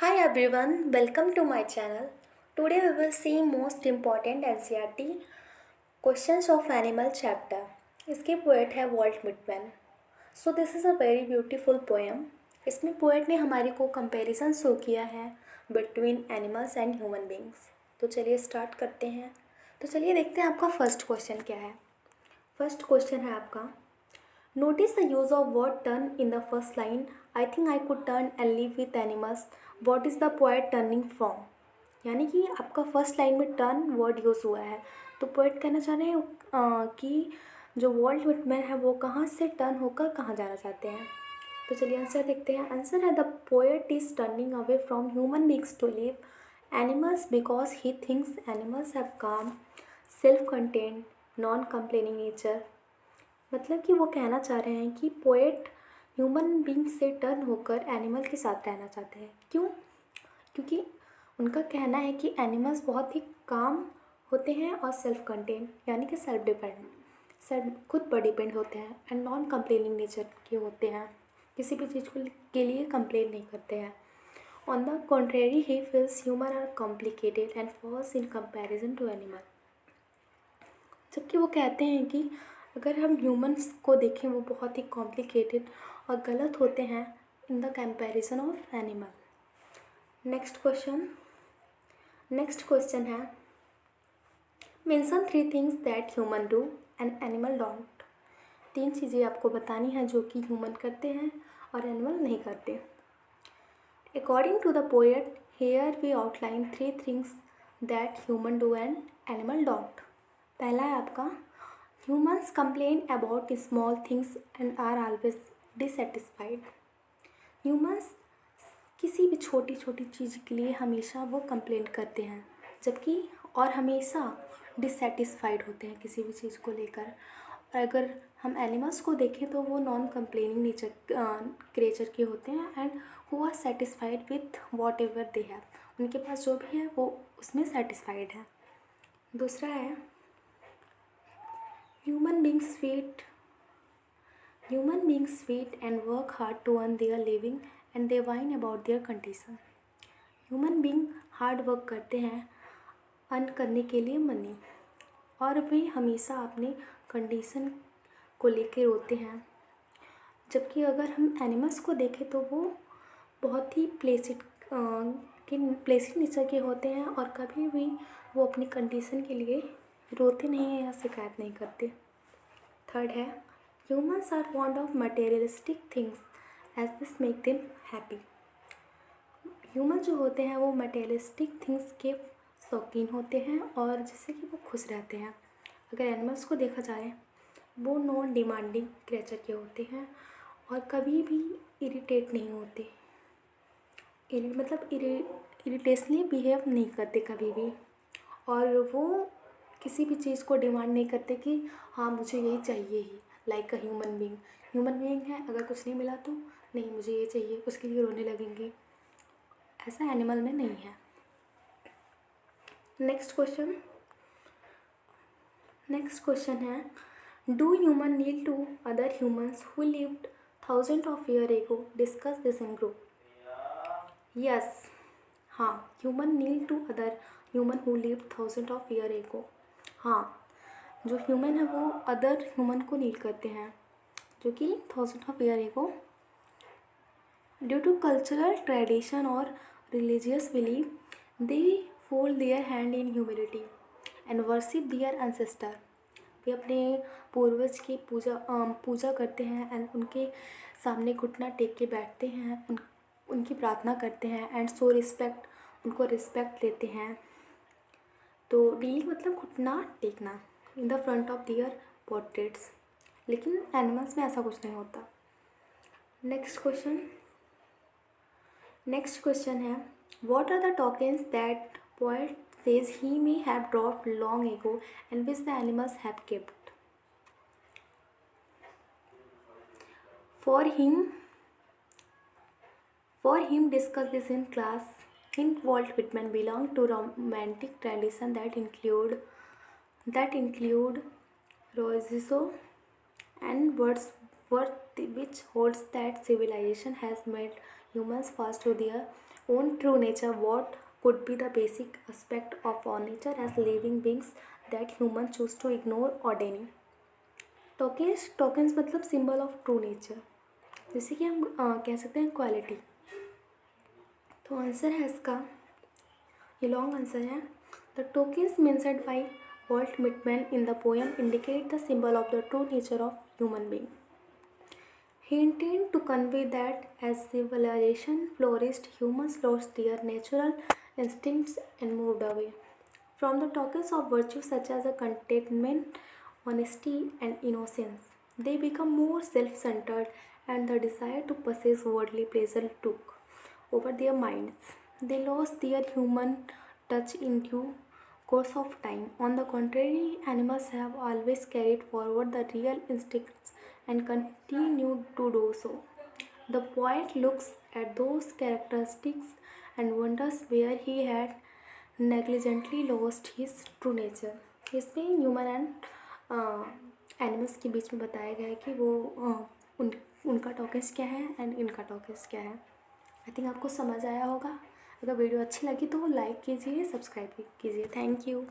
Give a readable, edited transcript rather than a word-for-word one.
Hi everyone, welcome to my channel. Today we will see most important NCERT questions of animal chapter. इसके poet है Walt Whitman. So this is a very beautiful poem. इसमें poet ने हमारे को comparison show किया है between animals and human beings. तो चलिए स्टार्ट करते हैं. तो चलिए देखते हैं आपका फर्स्ट क्वेश्चन क्या है. फर्स्ट क्वेश्चन है आपका, notice the use of word turn in the first line. I think I could turn and live with animals. What is the poet turning from? यानी कि आपका फर्स्ट लाइन में turn word use हुआ है. तो poet कहना चाह रहे हैं कि जो वॉल्ट विटमैन है वो कहाँ से टर्न होकर कहाँ जाना चाहते हैं. तो चलिए आंसर देखते हैं. आंसर है the poet is turning away from human beings to live animals because he thinks animals have calm self content non complaining nature. मतलब कि वो कहना चाह रहे हैं कि पोएट ह्यूमन बींग से टर्न होकर एनिमल के साथ रहना चाहते हैं. क्यों? क्योंकि उनका कहना है कि एनिमल्स बहुत ही काम होते हैं और सेल्फ कंटेन यानी कि सेल्फ डिपेंड खुद पर डिपेंड होते हैं एंड नॉन कंप्लेनिंग नेचर के होते हैं. किसी भी चीज़ को के लिए कंप्लेन नहीं करते हैं. On the contrary he feels human are complicated and falls in comparison to animal. जबकि वो कहते हैं कि अगर हम ह्यूमंस को देखें वो बहुत ही कॉम्प्लिकेटेड और गलत होते हैं in the comparison of animal. Next question है, mention 3 things that human do and animal don't. 3 चीज़ें आपको बतानी है जो कि ह्यूमन करते हैं और एनिमल नहीं करते. According to the poet here we outline 3 things that human do and animal don't. पहला है आपका, humans complain about small things and are always dissatisfied. Humans किसी भी छोटी छोटी चीज़ के लिए हमेशा वो कंप्लेन करते हैं जबकि और हमेशा डिससेटिस्फाइड होते हैं किसी भी चीज़ को लेकर. और अगर हम एनिमल्स को देखें तो वो नॉन कंप्लेनिंग नेचर क्रिएचर के होते हैं and who are satisfied with whatever they have. उनके पास जो भी है वो उसमें सेटिस्फाइड है. दूसरा है, Human beings wait and work hard to earn their living and they whine about their condition. Human being hard work करते हैं अर्न करने के लिए मनी और वे हमेशा अपने कंडीशन को लेकर रोते हैं. जबकि अगर हम एनिमल्स को देखें तो वो बहुत ही प्लेसिड नेचर के होते हैं और कभी भी वो अपनी कंडीशन के लिए रोते नहीं हैं या शिकायत नहीं करते. थर्ड है, humans are fond of materialistic things as this make them happy. Human जो होते हैं वो मटेरियलिस्टिक थिंग्स के शौकीन होते हैं और जिससे कि वो खुश रहते हैं. अगर एनिमल्स को देखा जाए वो नॉन डिमांडिंग क्रिएचर के होते हैं और कभी भी इरिटेट नहीं होते. इरिटेशनली बिहेव नहीं करते कभी भी. और वो किसी भी चीज़ को डिमांड नहीं करते कि हाँ मुझे यही चाहिए ही. लाइक अ ह्यूमन बींग है, अगर कुछ नहीं मिला तो नहीं मुझे ये चाहिए, उसके लिए रोने लगेंगे. ऐसा एनिमल में नहीं है. नेक्स्ट क्वेश्चन है, do human need to other humans who lived thousand of year ago discuss this in group. Yes, हाँ, human need to other human who lived thousand of year ago. हाँ, जो human है वो other human को need करते हैं जो कि thousand of year ago due to cultural tradition और religious believe they fold their hand in humility and worship their ancestor. वे अपने पूर्वज की पूजा करते हैं एंड उनके सामने घुटना टेक के बैठते हैं, उनकी प्रार्थना करते हैं एंड सो रिस्पेक्ट, उनको रिस्पेक्ट देते हैं. तो डीलिंग मतलब घुटना टेकना in the front of their portraits. लेकिन एनिमल्स में ऐसा कुछ नहीं होता. नेक्स्ट क्वेश्चन है, what are the tokens that poet says he may have dropped long ago and which the animals have kept. For him discuss this in class. In Walt Whitman belong to romantic tradition that include Rousseau and Wordsworth, which holds that civilization has made humans first to their own true nature. What could be the basic aspect of our nature as living beings that humans choose to ignore or deny? Tokens मतलब symbol of true nature, जैसे कि हम कह सकते हैं quality. तो answer है इसका, ये लॉन्ग आंसर है। The tokens mentioned bye Walt Whitman in the poem indicate the symbol of the true nature of human being. He intended to convey that as civilization flourished, humans lost their natural instincts and moved away from the tokens of virtue such as contentment, honesty, and innocence. They become more self-centered, and the desire to possess worldly pleasure took over their minds. They lost their human touch in due course of time. On the contrary, animals have always carried forward the real instincts and continue to do so. The poet looks at those characteristics and wonders where he had negligently lost his true nature. इसमें human and animals के बीच में बताया गया है कि वो उनका टॉकेस क्या है एंड इनका टॉकेस क्या है। आई थिंक आपको समझ आया होगा। अगर वीडियो अच्छी लगी तो लाइक कीजिए, सब्सक्राइब कीजिए। Thank you.